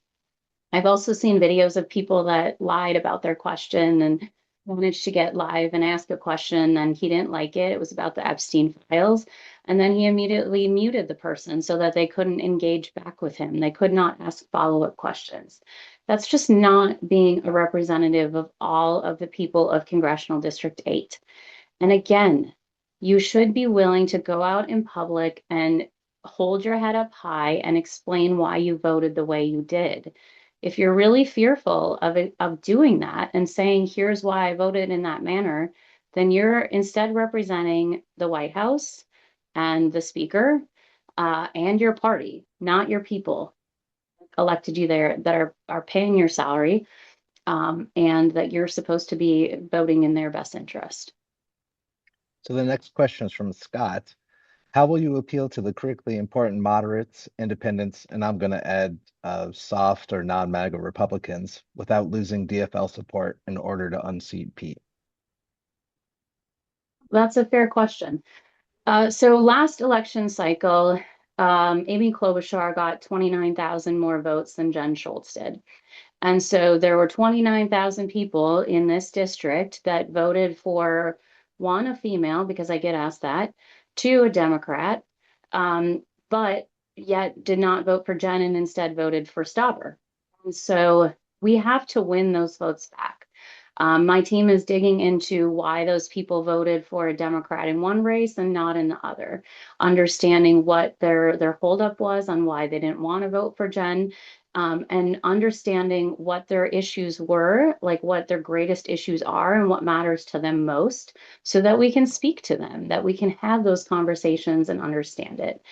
C: I've also seen videos of people that lied about their question and managed to get live and ask a question, and he didn't like it. It was about the Epstein files. And then he immediately muted the person so that they couldn't engage back with him. They could not ask follow-up questions. That's just not being a representative of all of the people of Congressional District 8. And again, you should be willing to go out in public and hold your head up high and explain why you voted the way you did. If you're really fearful of doing that and saying, here's why I voted in that manner, then you're instead representing the White House and the speaker and your party, not your people elected you there that are paying your salary and that you're supposed to be voting in their best interest.
I: So the next question is from Scott. How will you appeal to the critically important moderates, independents, and I'm going to add soft or non-MAGA Republicans without losing DFL support in order to unseat Pete?
C: That's a fair question. So last election cycle, Amy Klobuchar got 29,000 more votes than Jen Schultz did. And so there were 29,000 people in this district that voted for one, a female, because I get asked that, two, a Democrat, but yet did not vote for Jen and instead voted for Stauber. And so we have to win those votes back. My team is digging into why those people voted for a Democrat in one race and not in the other, understanding what their holdup was on why they didn't want to vote for Jen, and understanding what their issues were, like what their greatest issues are and what matters to them most, so that we can speak to them, that we can have those conversations and understand it.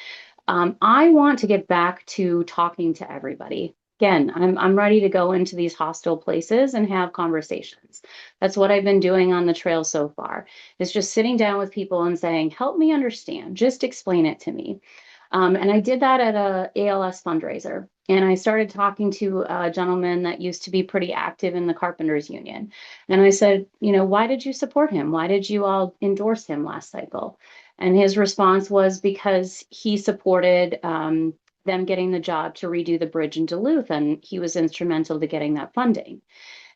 C: I want to get back to talking to everybody. Again, I'm ready to go into these hostile places and have conversations. That's what I've been doing on the trail so far, is just sitting down with people and saying, help me understand, just explain it to me. And I did that at a ALS fundraiser. And I started talking to a gentleman that used to be pretty active in the carpenters union. And I said, why did you support him? Why did you all endorse him last cycle? And his response was because he supported them getting the job to redo the bridge in Duluth, and he was instrumental to getting that funding.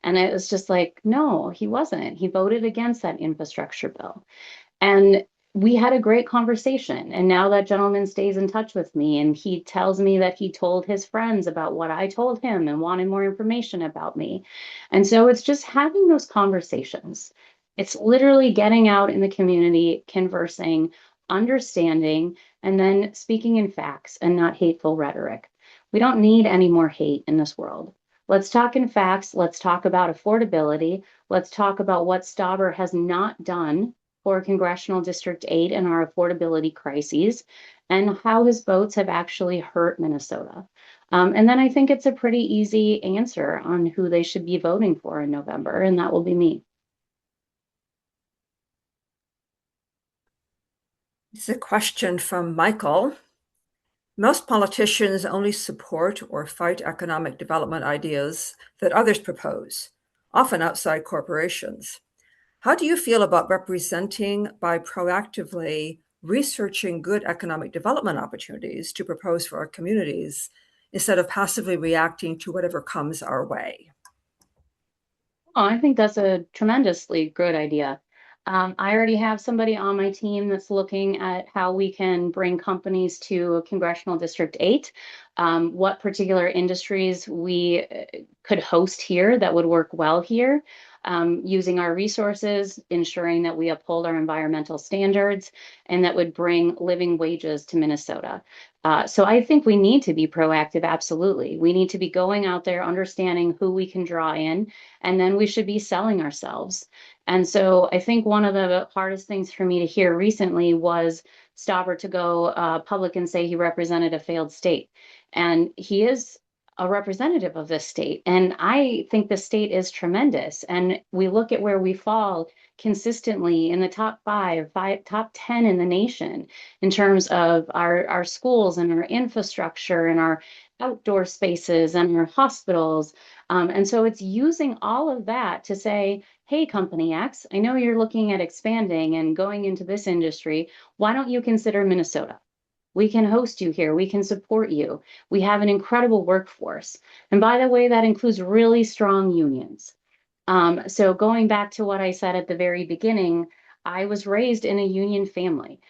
C: And it was just like, no, he wasn't. He voted against that infrastructure bill. And we had a great conversation. And now that gentleman stays in touch with me, and he tells me that he told his friends about what I told him and wanted more information about me. And so it's just having those conversations. It's literally getting out in the community, conversing, understanding, and then speaking in facts and not hateful rhetoric. We don't need any more hate in this world. Let's talk in facts. Let's talk about affordability. Let's talk about what Stauber has not done for Congressional District 8 and our affordability crises, and how his votes have actually hurt Minnesota. And then I think it's a pretty easy answer on who they should be voting for in November, and that will be me.
F: It's a question from Michael. Most politicians only support or fight economic development ideas that others propose, often outside corporations. How do you feel about representing by proactively researching good economic development opportunities to propose for our communities instead of passively reacting to whatever comes our way?
C: Oh, I think that's a tremendously good idea. I already have somebody on my team that's looking at how we can bring companies to Congressional District 8, what particular industries we could host here that would work well here, using our resources, ensuring that we uphold our environmental standards, and that would bring living wages to Minnesota. So I think we need to be proactive, absolutely. We need to be going out there, understanding who we can draw in, and then we should be selling ourselves. And so I think one of the hardest things for me to hear recently was Stauber to go public and say he represented a failed state. And he is a representative of this state. And I think the state is tremendous. And we look at where we fall consistently in the top top 10 in the nation in terms of our schools and our infrastructure and our outdoor spaces and our hospitals. And so it's using all of that to say, hey, Company X, I know you're looking at expanding and going into this industry. Why don't you consider Minnesota? We can host you here. We can support you. We have an incredible workforce. And by the way, that includes really strong unions. So going back to what I said at the very beginning, I was raised in a union family.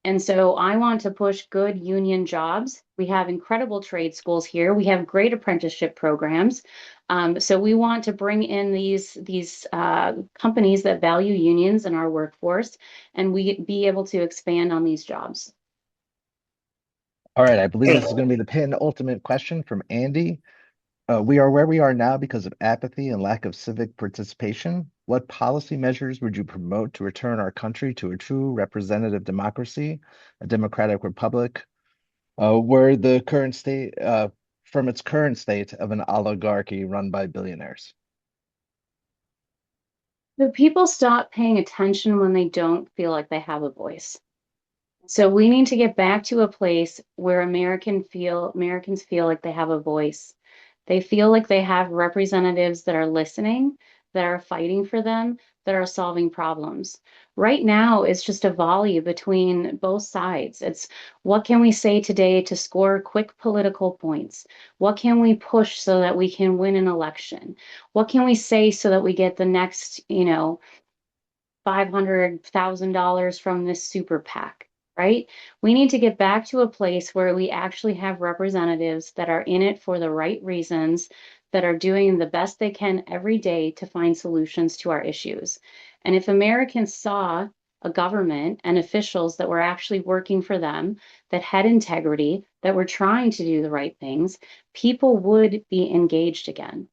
C: And so I want to push good union jobs. We have incredible trade schools here. We have great apprenticeship programs. So we want to bring in these companies that value unions in our workforce, and we be able to expand on these jobs.
I: All right, I believe this is going to be the penultimate question from Andy. We are where we are now because of apathy and lack of civic participation. What policy measures would you promote to return our country to a true representative democracy, a democratic republic, where the current state, from its current state of an oligarchy run by billionaires?
C: The people stop paying attention when they don't feel like they have a voice. So we need to get back to a place where Americans feel like they have a voice. They feel like they have representatives that are listening, that are fighting for them, that are solving problems. Right now, it's just a volley between both sides. It's what can we say today to score quick political points? What can we push so that we can win an election? What can we say so that we get the next, $500,000 from this super PAC? Right? We need to get back to a place where we actually have representatives that are in it for the right reasons, that are doing the best they can every day to find solutions to our issues. And if Americans saw a government and officials that were actually working for them, that had integrity, that were trying to do the right things, people would be engaged again.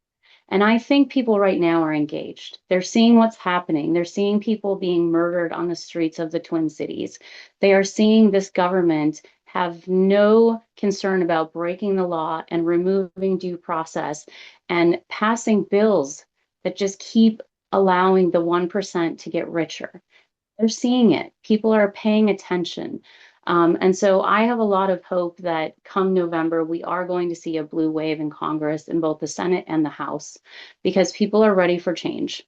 C: And I think people right now are engaged. They're seeing what's happening. They're seeing people being murdered on the streets of the Twin Cities. They are seeing this government have no concern about breaking the law and removing due process and passing bills that just keep allowing the 1% to get richer. They're seeing it. People are paying attention. And so I have a lot of hope that come November, we are going to see a blue wave in Congress in both the Senate and the House, because people are ready for change.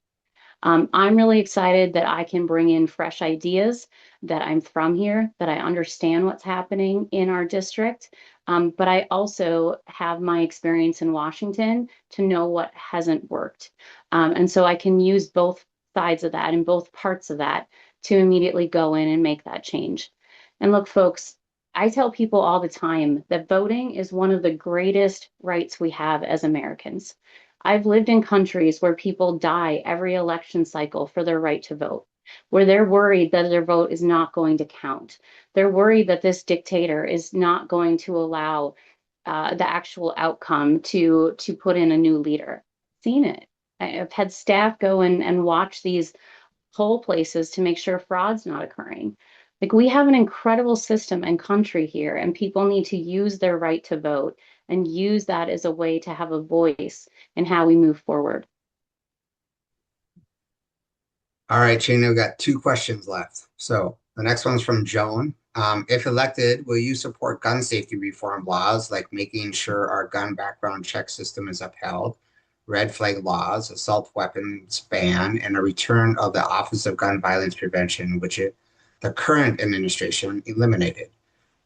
C: I'm really excited that I can bring in fresh ideas, that I'm from here, that I understand what's happening in our district. But I also have my experience in Washington to know what hasn't worked. And so I can use both sides of that and both parts of that to immediately go in and make that change. And look, folks, I tell people all the time that voting is one of the greatest rights we have as Americans. I've lived in countries where people die every election cycle for their right to vote, where they're worried that their vote is not going to count. They're worried that this dictator is not going to allow the actual outcome to put in a new leader. I've seen it. I've had staff go and watch these poll places to make sure fraud's not occurring. Like, we have an incredible system and country here, and people need to use their right to vote and use that as a way to have a voice in how we move forward.
H: All right, Trina, we've got 2 questions left. So the next one's from Joan. If elected, will you support gun safety reform laws, like making sure our gun background check system is upheld, red flag laws, assault weapons ban, and a return of the Office of Gun Violence Prevention, which the current administration eliminated?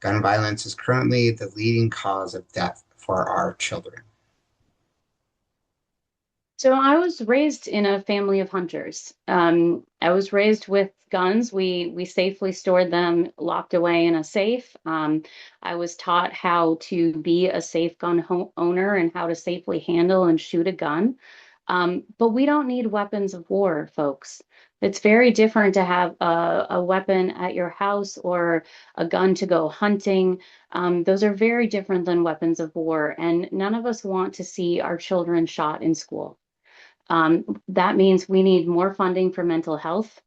H: Gun violence is currently the leading cause of death for our children.
C: So I was raised in a family of hunters. I was raised with guns. We safely stored them locked away in a safe. I was taught how to be a safe gun owner and how to safely handle and shoot a gun. But we don't need weapons of war, folks. It's very different to have a weapon at your house or a gun to go hunting. Those are very different than weapons of war, and none of us want to see our children shot in school. That means we need more funding for mental health.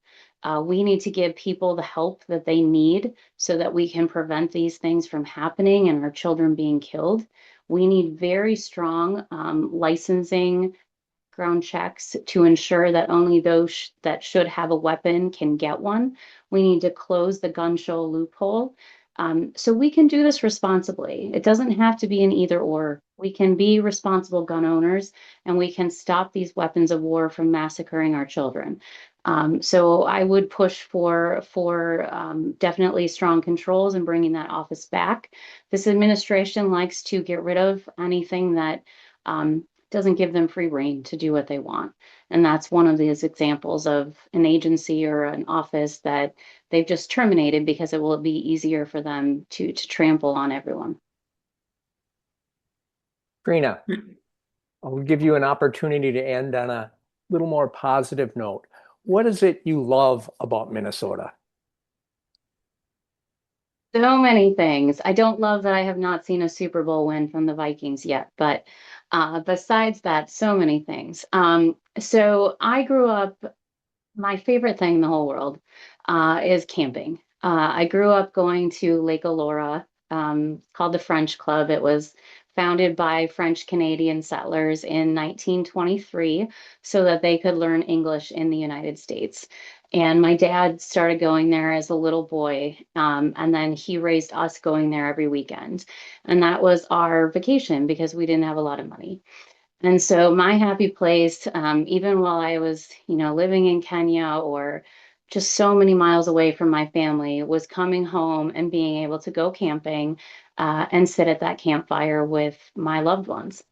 C: We need to give people the help that they need so that we can prevent these things from happening and our children being killed. We need very strong licensing, background checks to ensure that only those that should have a weapon can get one. We need to close the gun show loophole. So we can do this responsibly. It doesn't have to be an either or. We can be responsible gun owners, and we can stop these weapons of war from massacring our children. So I would push for definitely strong controls and bringing that office back. This administration likes to get rid of anything that doesn't give them free rein to do what they want. And that's one of these examples of an agency or an office that they've just terminated because it will be easier for them to trample on everyone.
D: Trina, I'll give you an opportunity to end on a little more positive note. What is it you love about Minnesota?
C: So many things. I don't love that I have not seen a Super Bowl win from the Vikings yet, but besides that, so many things. So I grew up, my favorite thing in the whole world is camping. I grew up going to Lake Elora, called the French Club. It was founded by French Canadian settlers in 1923 so that they could learn English in the United States. And my dad started going there as a little boy, and then he raised us going there every weekend. And that was our vacation because we didn't have a lot of money. And so my happy place, even while I was, living in Kenya or just so many miles away from my family, was coming home and being able to go camping and sit at that campfire with my loved ones.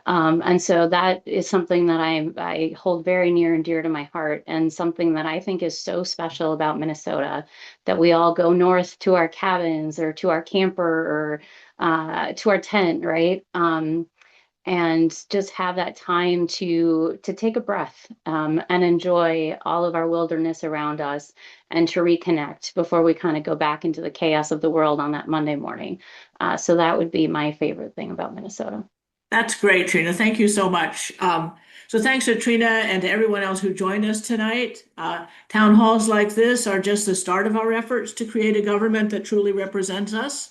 C: And so that is something that I hold very near and dear to my heart, and something that I think is so special about Minnesota, that we all go north to our cabins or to our camper or to our tent, right? And just have that time to take a breath and enjoy all of our wilderness around us and to reconnect before we kind of go back into the chaos of the world on that Monday morning. So that would be my favorite thing about Minnesota.
A: That's great, Trina. Thank you so much. So thanks to Trina and to everyone else who joined us tonight. Town halls like this are just the start of our efforts to create a government that truly represents us.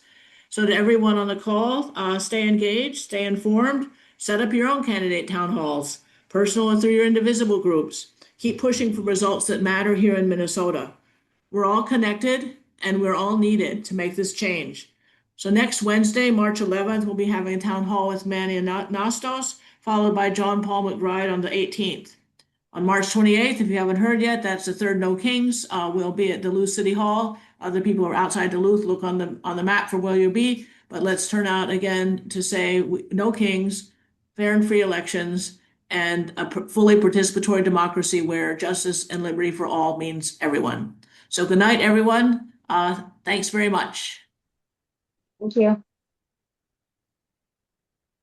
A: So to everyone on the call, stay engaged, stay informed, set up your own candidate town halls, personal and through your indivisible groups. Keep pushing for results that matter here in Minnesota. We're all connected. and we're all needed to make this change. So next Wednesday, March 11th, we'll be having a town hall with Manny and Anastos, followed by John Paul McBride on the 18th. On March 28th, if you haven't heard yet, that's the third No Kings. We'll be at Duluth City Hall. Other people are outside Duluth. Look on the map for where you'll be. But let's turn out again to say No Kings, fair and free elections, and a fully participatory democracy where justice and liberty for all means everyone. So good night, everyone. Thanks very much.
C: Thank you.